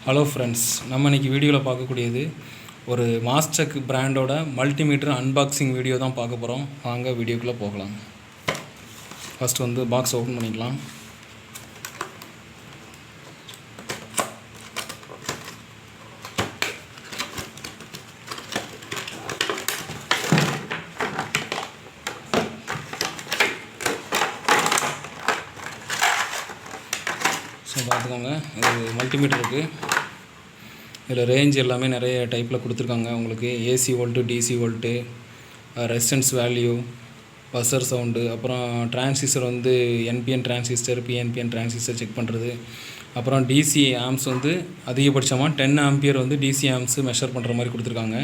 Hello friends, நம்ம இன்றைக்கி வீடியோவில் பார்க்கக்கூடியது ஒரு மாஸ்டெக் பிராண்டோட மல்டிமீட்டர் அன்பாக்சிங் வீடியோ தான் பார்க்க போகிறோம். வாங்க வீடியோக்குள்ளே போகலாம். ஃபஸ்ட்டு பாக்ஸ் ஓப்பன் பண்ணிக்கலாம். ஸோ பார்த்துக்கோங்க, இது மல்டிமீட்டர் இருக்குது. இதில் ரேஞ்ச் எல்லாமே நிறைய டைப்பில் கொடுத்துருக்காங்க. உங்களுக்கு AC volt, DC volt, resistance value, buzzer sound, அப்புறம் transistor NPN transistor, PNPN transistor check பண்ணுறது, அப்புறம் டிசி ஆம்ஸ் அதிகபட்சமாக 10 ஆம்பியர் டிசி ஆம்ஸ் மெஷர் பண்ணுற மாதிரி கொடுத்துருக்காங்க.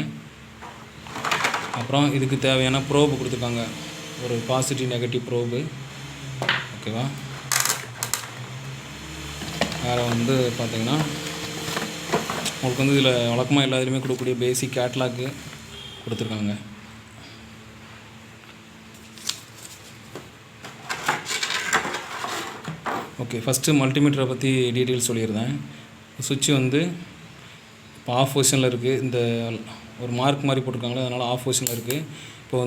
அப்புறம் இதுக்கு தேவையான ப்ரோபு கொடுத்துருக்காங்க, ஒரு பாசிட்டிவ் நெகட்டிவ் ப்ரோபு. ஓகேவா? வேறு பார்த்திங்கன்னா உங்களுக்கு இதில் வழக்கமாக எல்லாத்துலேயுமே கொடுக்கக்கூடிய பேசிக் கேட்லாக்கு கொடுத்துருக்காங்க. ஓகே, ஃபஸ்ட்டு மல்டிமீட்டரை பற்றி டீட்டெயில்ஸ் சொல்லியிருந்தேன். சுவிட்சு இப்போ ஆஃப் பொசிஷனில் இருக்குது. இந்த ஒரு மார்க் மாதிரி போட்டிருக்காங்களே, அதனால் ஆஃப் பொசிஷனில் இருக்குது. இப்போ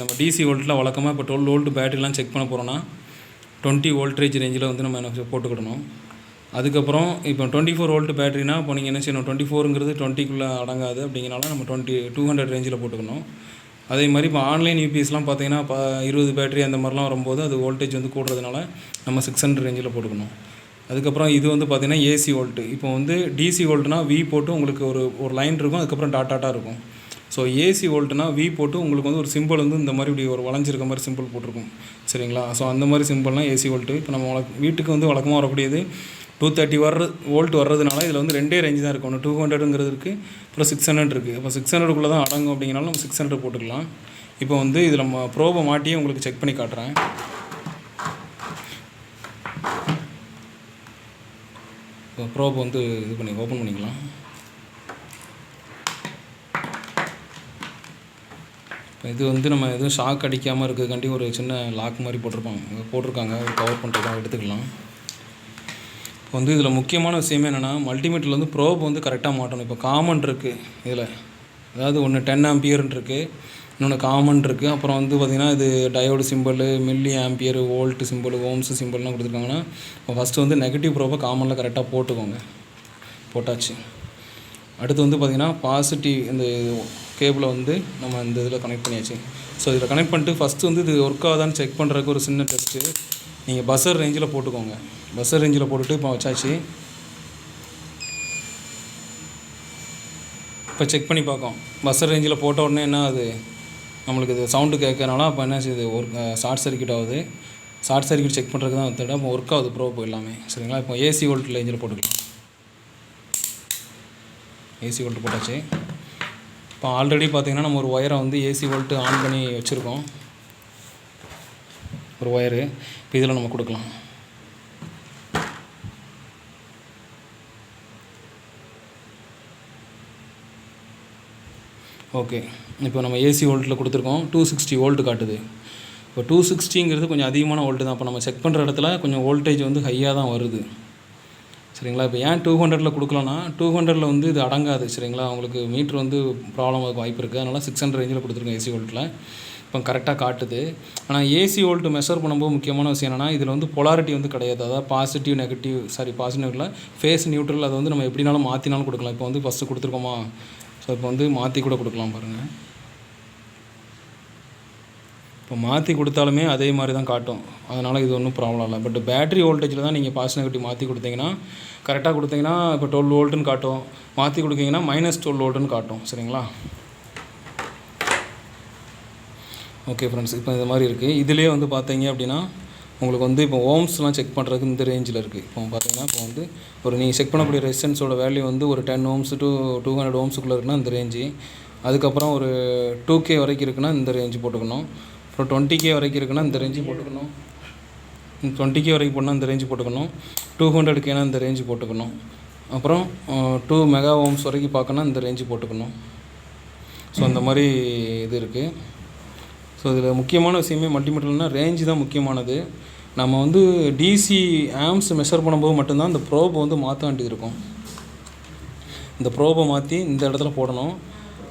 நம்ம டிசி வோல்ட்டில் வழக்கமாக இப்போ 12 வோல்ட் பேட்டரிலாம் செக் பண்ண போகிறோன்னா 20 வோல்டேஜ் ரேஞ்சில் நம்ம என்ன போட்டுக்கிடணும். அதுக்கப்புறம் இப்போ 24 வோல்ட் பேட்டரினா இப்போ நீங்கள் என்ன செய்யணும், 24ங்கிறது 20க்குள்ளே அடங்காது. அப்படிங்கிறனால நம்ம 200 ரேஞ்சில் போட்டுக்கணும். அதே மாதிரி இப்போ ஆன்லைன் யூபிஎஸ்லாம் பார்த்தீங்கன்னா 20 பேட்டரி அந்த மாதிரிலாம் வரும்போது அது வோல்டேஜ் கூடுறதுனால நம்ம 600 ரேஞ்சில் போட்டுக்கணும். அதுக்கப்புறம் இது பார்த்திங்கன்னா ஏசி வோல்ட்டு. இப்போ டிசி வோல்ட்னா வி போட்டு உங்களுக்கு ஒரு லைன் இருக்கும், அதுக்கப்புறம் டாட்டாக இருக்கும். ஸோ ஏசி வோல்ட்னா வி போட்டு உங்களுக்கு ஒரு சிம்பிள் இந்த மாதிரி இப்படி ஒரு வளைஞ்சிருக்க மாதிரி சிம்பிள் போட்டிருக்கும். சரிங்களா? ஸோ அந்த மாதிரி சிம்பிள்னால் ஏசி வோல்ட்டு. இப்போ நம்ம வீட்டுக்கு வழக்கமாக வரக்கூடியது 230 வோல்ட் வர்றதுனால இதில் 2 ரேஞ்சு தான் இருக்கும். 200ங்கிறது இருக்குது, அப்புறம் 600 இருக்குது. இப்போ 600க்குள்ளே தான் அடங்கும். அப்படிங்கிறனால நம்ம 600 போட்டுக்கலாம். இப்போ இதில் நம்ம ப்ரோபை மாட்டியே உங்களுக்கு செக் பண்ணி காட்டுறேன். இப்போ ப்ரோப் இது பண்ணி ஓப்பன் பண்ணிக்கலாம். இப்போ இது நம்ம எதுவும் ஷாக் அடிக்காமல் இருக்கிறதுக்காண்டி ஒரு சின்ன லாக் மாதிரி போட்டிருக்காங்க. ஒரு கவர் பண்ணுறதுக்காக எடுத்துக்கலாம். இப்போ இதில் முக்கியமான விஷயமே என்னென்னா, மல்டிமீட்டரில் ப்ரோப் கரெக்டாக மாட்டணும். இப்போ காமன் இருக்குது இதில், அதாவது ஒன்று 10 ஆம்பியர்னு இருக்குது, இன்னொன்று காமன் இருக்குது. அப்புறம் பார்த்திங்கன்னா இது diode simple, milli ampere, volt simple, ohms சிம்பிள்லாம் கொடுத்துருக்காங்கன்னா, இப்போ ஃபஸ்ட்டு நெகட்டிவ் ப்ரோப்பை காமனில் கரெக்டாக போட்டுக்கோங்க. போட்டாச்சு. அடுத்து பார்த்திங்கன்னா பாசிட்டிவ் இந்த கேபிளை நம்ம இந்த இதில் கனெக்ட் பண்ணியாச்சு. ஸோ இதில் கனெக்ட் பண்ணிட்டு ஃபஸ்ட்டு இது ஒர்க் ஆகுதான்னு செக் பண்ணுறதுக்கு ஒரு சின்ன டெஸ்ட்டு நீங்கள் பஸ்ஸர் ரேஞ்சில் போட்டுக்கோங்க. பஸ்ஸர் ரேஞ்சில் போட்டுட்டு இப்போ வச்சாச்சு. இப்போ செக் பண்ணி பார்க்கும். பஸ்ஸர் ரேஞ்சில் போட்ட உடனே என்ன ஆகுது, நம்மளுக்கு இது சவுண்டு கேட்கறனால அப்போ என்ன செய்யுது, ஒரு ஷார்ட் சர்க்யூட் ஆகுது. ஷார்ட் சர்க்யூட் செக் பண்ணுறதுக்கு தான் தேட இப்போ ஒர்க் ஆகுது ப்ரோப் எல்லாமே. சரிங்களா? இப்போ ஏசி வோல்ட் ரேஞ்சில் போட்டுக்கலாம். ஏசி வோல்ட் போட்டாச்சு. இப்போ ஆல்ரெடி பார்த்திங்கன்னா நம்ம ஒரு ஒயரை ஏசி வோல்ட்டு ஆன் பண்ணி வச்சுருக்கோம், ஒரு ஒயரு. இப்போ இதில் நம்ம கொடுக்கலாம். ஓகே, இப்போ நம்ம ஏசி வோல்ட்டில் கொடுத்துருக்கோம். 260 வோல்ட் காட்டுது. இப்போ 260ங்கிறது கொஞ்சம் அதிகமான வோல்ட்டு தான். இப்போ நம்ம செக் பண்ணுற இடத்துல கொஞ்சம் வோல்டேஜ் ஹையாக தான் வருது. சரிங்களா? இப்போ ஏன் 200ல் கொடுக்கலன்னா, 200ல் இது அடங்காது. சரிங்களா? உங்களுக்கு மீட்ரு ப்ராப்ளம் ஆக வாய்ப்பு இருக்குது. அதனால் 600 ரேஞ்சில் கொடுத்துருக்கோம் ஏசி வோல்ட்டில். இப்போ கரெக்டாக காட்டுது. ஆனால் ஏசி வோல்ட்டு மெஷர் பண்ணும்போது முக்கியமான விஷயம் என்னென்னா, இதில் பொலாரிட்டி கிடையாது. அதாவது பாசிட்டிவ் நெகட்டிவ், பாசிட்டிவ்ல ஃபேஸ் நியூட்ரல், அதை நம்ம எப்படினாலும் மாற்றினாலும் கொடுக்கலாம். இப்போ ஃபஸ்ட்டு கொடுத்துருக்கோமா, ஸோ இப்போ மாற்றி கூட கொடுக்கலாம் பாருங்கள். இப்போ மாற்றி கொடுத்தாலுமே அதே மாதிரி தான் காட்டும். அதனால் இது ஒன்றும் ப்ராப்ளம் இல்லை. பட் பேட்டரி வோல்டேஜில் தான் நீங்கள் பாசிட்டிவ் நெகட்டிவ் மாற்றி கொடுத்தீங்கன்னா, கரெக்டாக கொடுத்தீங்கன்னா இப்போ 12 வோல்ட்டுன்னு காட்டும். மாற்றி கொடுத்தீங்கன்னா -12 வோல்ட்டுன்னு காட்டும். சரிங்களா? ஓகே ஃப்ரெண்ட்ஸ், இப்போ இந்த மாதிரி இருக்குது. இதிலே பார்த்தீங்க அப்படின்னா உங்களுக்கு இப்போ ஓம்ஸ்லாம் செக் பண்ணுறதுக்கு இந்த ரேஞ்சில் இருக்குது. இப்போ பார்த்தீங்கன்னா இப்போ ஒரு நீங்கள் செக் பண்ணக்கூடிய ரெசிஸ்டன்ஸோட வேல்யூ ஒரு 10 ஓம்ஸ் to 200 ஓம்ஸுக்குள்ளே இருக்குன்னா இந்த ரேஞ்சு. அதுக்கப்புறம் ஒரு 2K வரைக்கும் இருக்குன்னா இந்த ரேஞ்சு போட்டுக்கணும். அப்புறம் 20K வரைக்கும் இருக்குன்னா இந்த ரேஞ்சு போட்டுக்கணும். 20K வரைக்கும் போனால் இந்த ரேஞ்சு போட்டுக்கணும். 200Kனா இந்த ரேஞ்சு போட்டுக்கணும். அப்புறம் 2 மெகா ஓம்ஸ் வரைக்கும் பார்க்கணும் இந்த ரேஞ்சு போட்டுக்கணும். ஸோ அந்த மாதிரி இது இருக்குது. ஸோ இதில் முக்கியமான விஷயமே மல்டிமீட்டர்னால் ரேஞ்சு தான் முக்கியமானது. நம்ம டிசி ஆம்ஸ் மெஷர் பண்ணும்போது மட்டும்தான் இந்த ப்ரோப் மாற்ற வேண்டியது இருக்கும். இந்த ப்ரோபை மாற்றி இந்த இடத்துல போடணும்.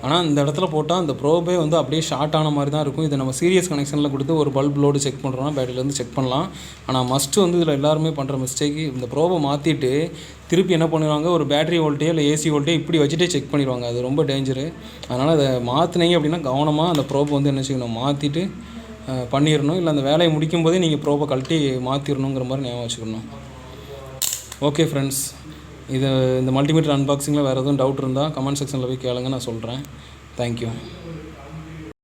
ஆனால் இந்த இடத்துல போட்டால் அந்த ப்ரோபே வந்து அப்படியே ஷார்ட் ஆன மாதிரி தான் இருக்கும். இதை நம்ம சீரியஸ் கனெக்ஷனில் கொடுத்து ஒரு பல்ப் லோடு செக் பண்ணுறோம்னா பேட்டரியிலேருந்து செக் பண்ணலாம். ஆனால் மஸ்ட்டு வந்து இதில் எல்லாருமே பண்ணுற மிஸ்டேக்கு, இந்த ப்ரோபை மாற்றிட்டு திருப்பி என்ன பண்ணுவாங்க, ஒரு பேட்டரி வோல்ட்டே இல்லை ஏசி வோல்ட்டே இப்படி வச்சுட்டே செக் பண்ணிடுவாங்க. அது ரொம்ப டேஞ்சரு. அதனால் அதை மாற்றினீங்க அப்படின்னா கவனமாக அந்த ப்ரோபை வந்து என்ன செய்யணும், மாற்றிட்டு பண்ணிடணும். இல்லை அந்த வேலையை முடிக்கும் போதே நீங்கள் ப்ரோபை கழட்டி மாற்றிடணுங்கிற மாதிரி ஞாபகம் வச்சுக்கணும். ஓகே ஃப்ரெண்ட்ஸ், இந்த மல்டிமீட்டர் அன்பாக்சிங்கில் வேறு எதுவும் டவுட் இருந்தால் கமெண்ட் செக்ஷனில் போய் கேளுங்க, நான் சொல்கிறேன். தேங்க்யூ.